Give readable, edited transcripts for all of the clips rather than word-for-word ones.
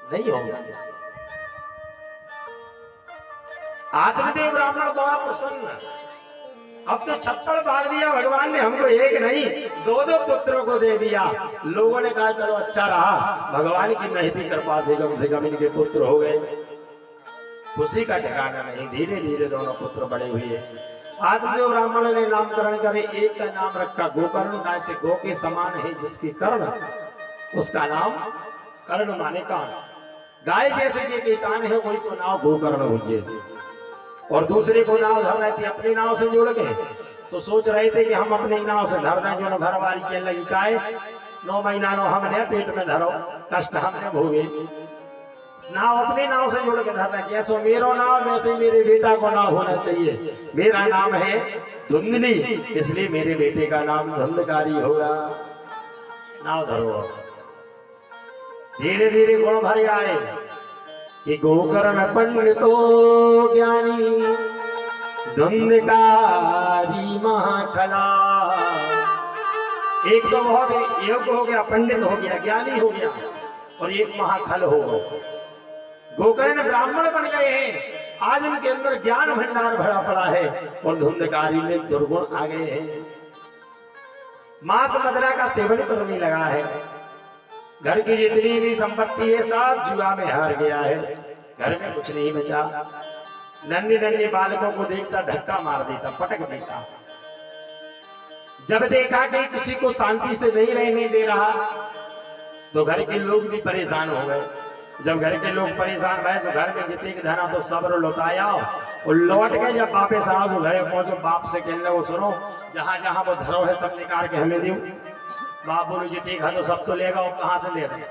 नहीं होगा। आत्मदेव ब्राह्मण बहुत प्रसन्न, अब तो छप्पड़ बांध दिया भगवान ने, हमको एक नहीं दो दो पुत्रों को दे दिया। लोगों ने कहा चलो अच्छा रहा, भगवान की महती कृपा से कम इनके पुत्र हो गए। खुशी का ठिकाना नहीं, धीरे धीरे दोनों पुत्र बड़े हुए। आत्मदेव ब्राह्मण ने नामकरण करे, एक का नाम रखा गोकर्ण, जैसे गो के समान है जिसकी कर्ण, उसका नाम कर्ण माने कान। गाय जैसे जी के कान है, कोई को नाम गोकर्ण हुए। और दूसरे को नाव धर रहे थे अपनी नाव से जोड़ के, तो सोच रहे थे कि हम अपनी नाव से धर दें, जो घर वाली के लगी काय 9 महीना नो हमने पेट में धरो, कष्ट हमने भोगे। नाव अपनी नाव से जोड़ के धर रहे, जैसे मेरो नाम वैसे मेरे बेटा को नाम होना चाहिए। मेरा नाम है धुंधली, इसलिए मेरे बेटे का नाम धुंधकारी होगा। नाव धरो। धीरे धीरे गुण भरे आए कि गोकर्ण पंडितो ज्ञानी धुंधकारी महाकला। एक तो बहुत योग्य हो गया, पंडित हो गया, ज्ञानी हो गया, और एक महाखल हो गया। गोकर्ण ब्राह्मण बन गए हैं, आज इनके अंदर ज्ञान भंडार भरा पड़ा है, और धुंधकारी में दुर्गुण आ गए हैं। मांस मदिरा का सेवन करने लगा है, घर की जितनी भी संपत्ति है सब जुआ में हार गया है, घर में कुछ नहीं बचा। नन्हे नन्हे बालकों को देखता धक्का मार देता, पटक देता। जब देखा कि किसी को शांति से नहीं रहने दे रहा, तो घर के लोग भी परेशान हो गए। जब घर के लोग परेशान भए तो घर में जितने धना तो सब्र लौटाया, और लौट के जब वापस आओ तो घर पहुंचो, बाप से कहने लगे सुनो जहां जहां वो धरो है सब निकाल के हमें दो। बाप बोलो जी देखा तो सब तो लेगा, और कहां से ले रहे?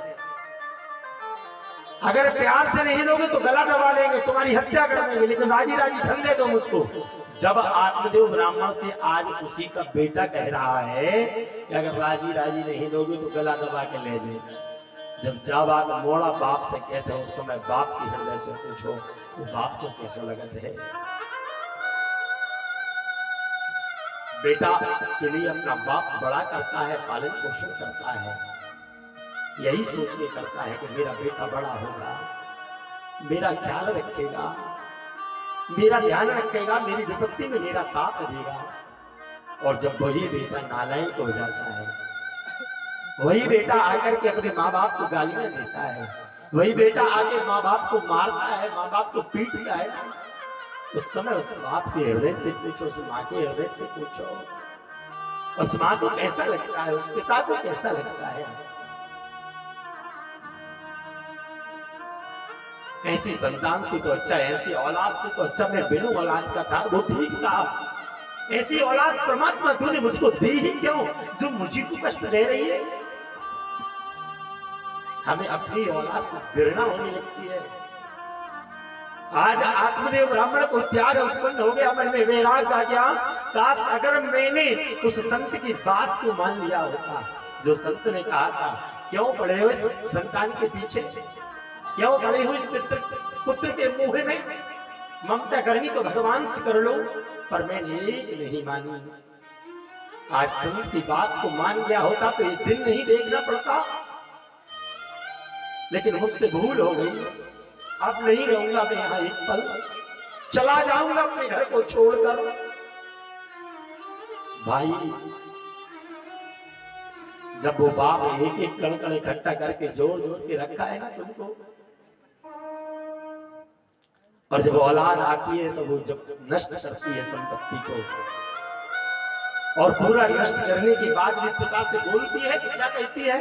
अगर प्यार से नहीं दोगे तो गला दबा लेंगे, तुम्हारी हत्या कर देंगे, लेकिन राजी राजी धन दे दो मुझको। जब आत्मदेव ब्राह्मण से आज उसी का बेटा कह रहा है कि अगर राजी राजी नहीं दोगे तो गला दबा के ले जाए। जब बात मोड़ा बाप से कहते हैं, उस समय बाप की हृदय से पूछो वो बाप को कैसा लगता है। बेटा के लिए अपना बाप बड़ा करता है, पालन पोषण करता है, यही सोच के करता है कि मेरा बेटा बड़ा होगा, मेरा ख्याल रखेगा, मेरा ध्यान रखेगा, मेरी विपत्ति में मेरा साथ देगा। और जब वही बेटा नालायक हो जाता है, वही बेटा आकर के अपने माँ बाप को गालियां देता है, वही बेटा आके माँ बाप को मारता है, माँ बाप को पीटता है, उस समय उस बाप के हृदय से पूछो, उस माँ के हृदय से पूछो, उस माँ को कैसा लगता है, उस पिता को कैसा लगता है। ऐसी संतान से तो अच्छा, ऐसी औलाद से तो अच्छा मैं बिनु औलाद का था, वो ठीक था। ऐसी औलाद परमात्मा तूने मुझको दी ही क्यों, जो मुझे को कष्ट दे रही है। हमें अपनी औलाद से घृणा होने लगती है। आज आत्मदेव ब्राह्मण को त्याग उत्पन्न हो गया, मन में वैराग आ गया। काश अगर मैंने उस संत की बात को मान लिया होता, जो संत ने कहा था क्यों पड़े हुए संतान के पीछे, क्यों पड़े हुए पुत्र के मुंह में, ममता करनी तो भगवान से कर लो, पर मैंने एक नहीं मानी। आज संत की बात को मान गया होता तो ये दिन नहीं देखना पड़ता, लेकिन मुझसे भूल हो गई। अब नहीं रहूंगा मैं यहां एक पल, चला जाऊंगा अपने घर को छोड़कर। भाई जब वो बाप एक एक कण इकट्ठा करके जोड़ जोड़ के रखा है ना तुमको, और जब औलाद आती है तो वो जब नष्ट करती है संपत्ति को, और पूरा नष्ट करने के बाद भी पिता से बोलती है कि क्या कहती है,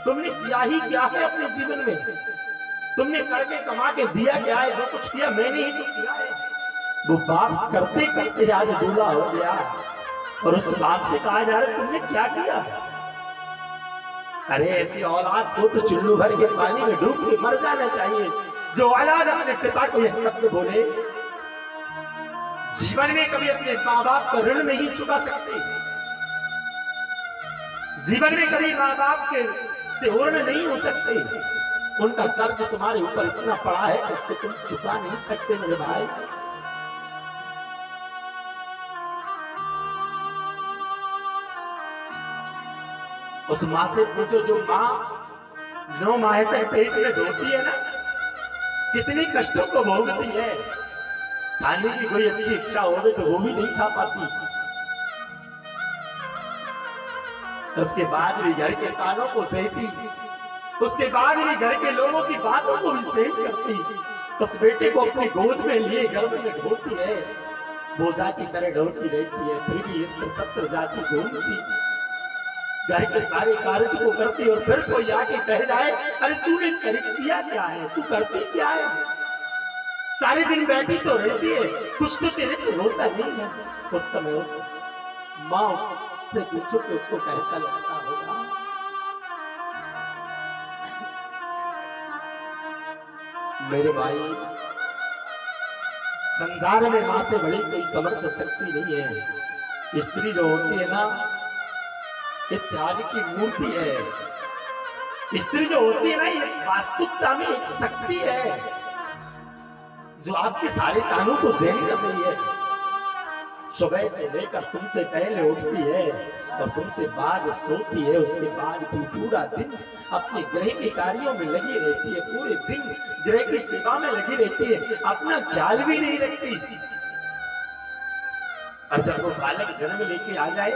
तुमने किया ही क्या है अपने जीवन में, तुमने करके कमा के दिया क्या है, जो कुछ किया मैंने ही तो किया है। वो बाप करते करते आज दूल्हा हो गया, और उस बाप से कहा जा रहा है तुमने क्या किया। अरे ऐसी औलाद को तो चुल्लू भर के पानी में डूब के मर जाना चाहिए। जो औलाद अपने पिता को यह शब्द बोले, जीवन में कभी अपने माँ बाप का ऋण नहीं चुका सकते, जीवन में कभी माँ बाप के से ऋण नहीं हो सकते। उनका कर्ज तुम्हारे ऊपर इतना पड़ा है कि उसको तुम चुका नहीं सकते मेरे भाई। उस माँ से पूछो जो माँ 9 माह तक पेट में ढोती है ना, कितनी कष्टों को भोगती है। खाने की कोई अच्छी इच्छा हो तो वो भी नहीं खा पाती। उसके बाद भी घर के तानों को सहती, उसके बाद भी घर के लोगों की बातों को भी सहन करती। उस बेटे को अपनी गोद में लिए गर्भ में ढोती है, बोझा की तरह ढोती रहती है, फिर भी इत्र तत्र जाती घूमती, घर के सारे कार्य को करती। और फिर कोई आके कह जाए अरे तूने किया क्या है, तू करती क्या है, सारे दिन बैठी तो रहती है, कुछ तो तेरे से होता नहीं है। उस समय उस माँ उससे पूछो कि उसको कैसा लगता होगा। मेरे भाई, संसार में मां से बड़ी कोई समर्थ शक्ति नहीं है। स्त्री जो होती है ना, ये त्याग की मूर्ति है। स्त्री जो होती है ना, ये वास्तविकता में एक शक्ति है जो आपके सारे तानों को सहन कर रही है। सुबह से लेकर तुमसे पहले उठती है और तुमसे बाद सोती है, उसके बाद भी पूरा दिन अपने गृह के कार्यों में लगी रहती है, पूरे दिन गृह की सेवा में लगी रहती है, अपना ख्याल भी नहीं रखती। और जब वो बालक जन्म लेके आ जाए,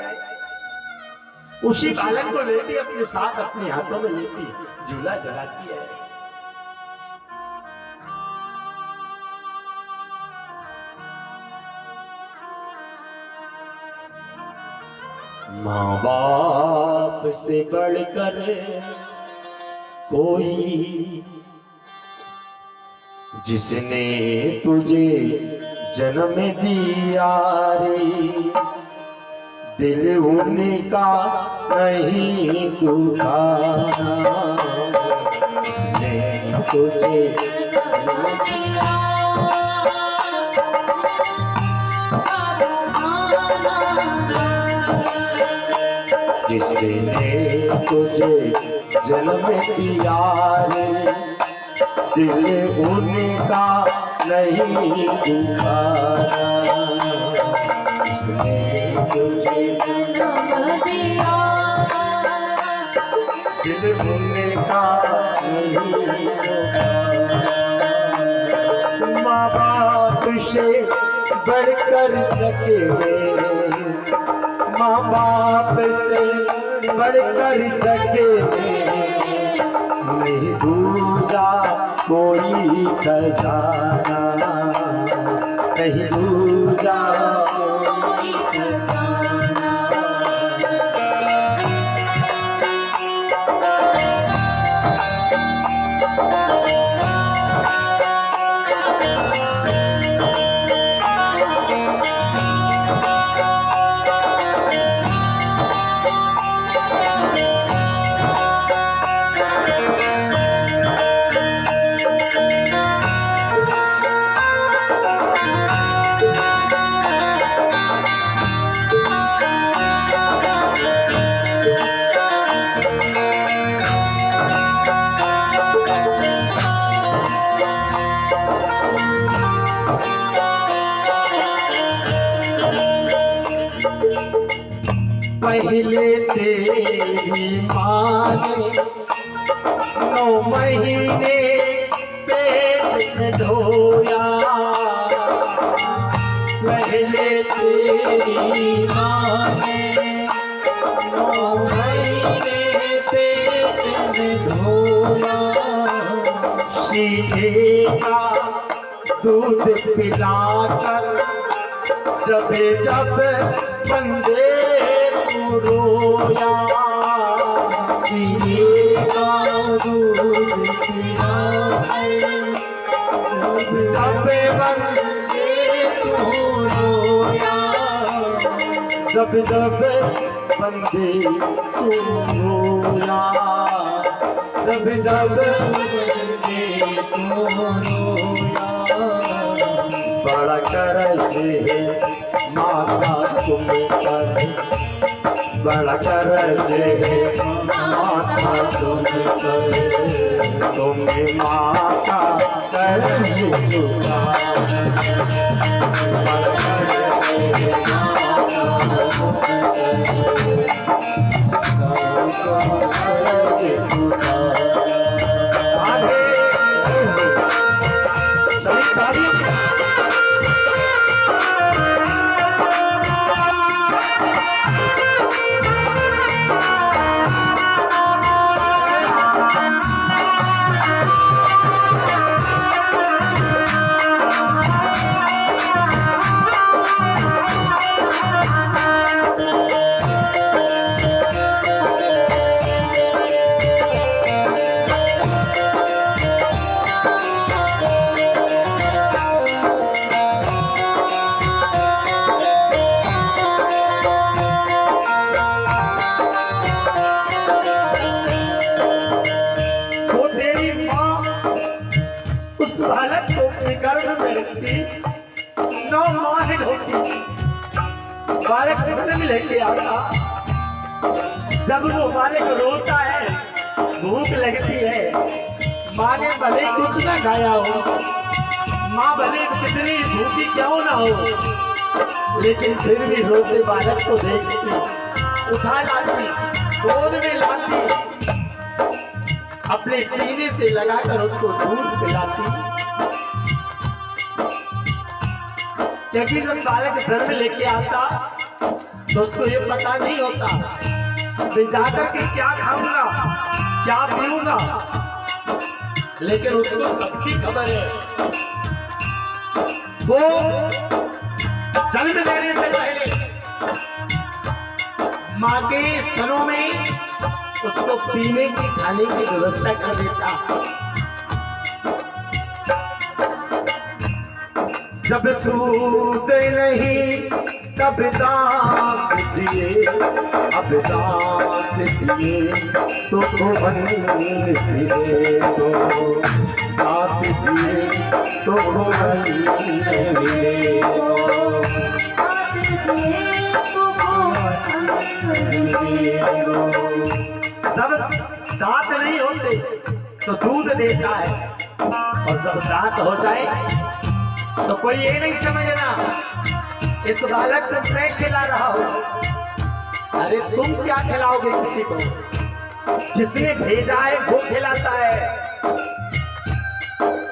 उसी बालक को लेती अपने साथ अपने हाथों में लेती झूला झुलाती है। माँ बाप से बढ़कर कोई, जिसने तुझे जन्म दिया रे, दिल उनका नहीं दुखाना, जिसने तुझे जन्म दिया, जिसने तुझे जन्म दिया रे, दिल उनका नहीं दुखाना, जिसने तुझे जन्म दिया, दिल उनका नहीं दुखाना। माँ बाप से बढ़कर सके मेरे, माँ बाप से बढ़कर सके नहीं दूजा कोई खजाना, नहीं दूजा कोई खजाना। पहले तेरी माँ ने 9 महीने पेट में ढोया, पहले तेरी माँ ने 9 महीने पेट में ढोया, सीने का दूध पिलाकर जब जब बंदे रोया, सीने का दूध पिलाकर जब बंदे तू रोया, जब जब बंदे तू रोया, जब जब बंदे तू रोया। बड़ा करजे माँ का तुम पर, बड़ा करजे माँ का तुम पर, तुम्हें माँ का कर्ज चुका, बड़ा करजे माँ का तुम पर, कर्ज चुका। बालक को अपने गर्भ में रखती 9 माह होती, बालक कितने में लेके आता। जब वो बालक रोता है, भूख लगती है, माँ ने भले कुछ ना खाया हो, माँ भले कितनी भूखी क्यों ना हो, लेकिन फिर भी रोते बालक को देखती, उठा लाती, गोद में लाती, अपने सीने से लगाकर उसको दूध पिलाती। क्योंकि जब बालक जन्म लेके आता तो उसको ये पता नहीं होता मैं जाकर के क्या खाऊंगा, क्या पीऊंगा, लेकिन उसको सबकी खबर है। वो जन्म लेने से पहले माँ के स्तनों में उसको पीने की खाने की व्यवस्था कर देता। जब दूध नहीं तब दांत दिए, अब दांत दिए तो भवन दिए, तो दांत दिए तो भवन दिए, जब दांत नहीं होते तो दूध देता है, और जब दांत हो जाए तो कोई ये नहीं समझना इस बालक को मैं खिला रहा हूं। अरे तुम क्या खिलाओगे किसी को, जिसने भेजा है वो खिलाता है।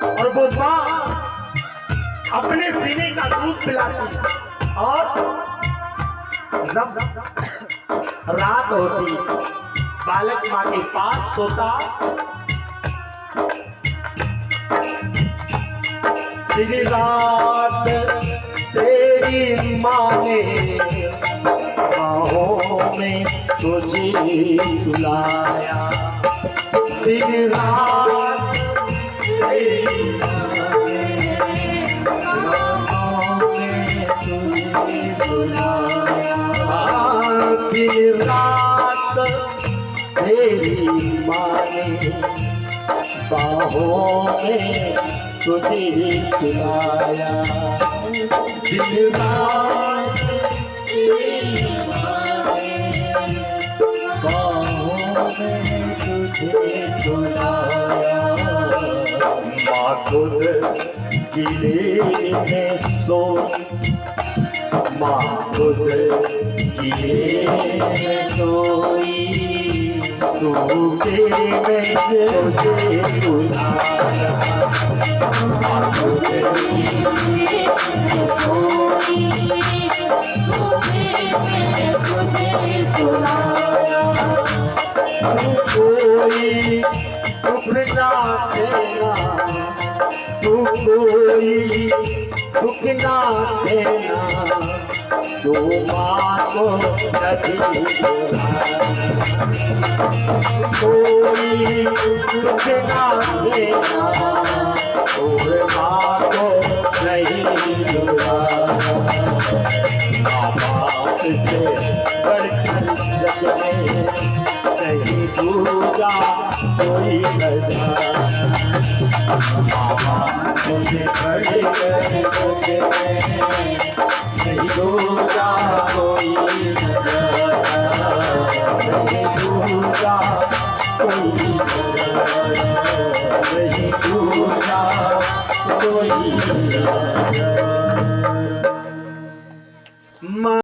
और वो मां अपने सीने का दूध पिलाती, और जब रात होती बालक मां के पास सोता। दिन रात तेरी माँ ने बाहों में तुझे सुलाया, दिन रात तेरी माँ ने बाहों में तुझे सुलाया, दिन रात तेरी माँ ने बाहों में तुझे सुलाया, दिन रात तेरी माँ ने बाहों में तुझे सुलाया। माँ खुद गिले में सोई, माँ खुद गिले में सोई, सूखे में तुझे सुलाया, माँ खुद गिले में सोई, सूखे में तुझे सुलाया। कोई दुख ना देना, तू कोई दुख ना देना, तू माँ को कभी कोई दुख ना देना, तू माँ को नहीं बुलाना। माँ बाप से बढ़कर जग में कहीं दूजा कोई नज़ारा, माँ बाप से बढ़कर जग में कहीं दूजा कोई नज़ारा, कहीं दूजा कोई नज़ारा, कहीं दूजा कोई नज़ारा।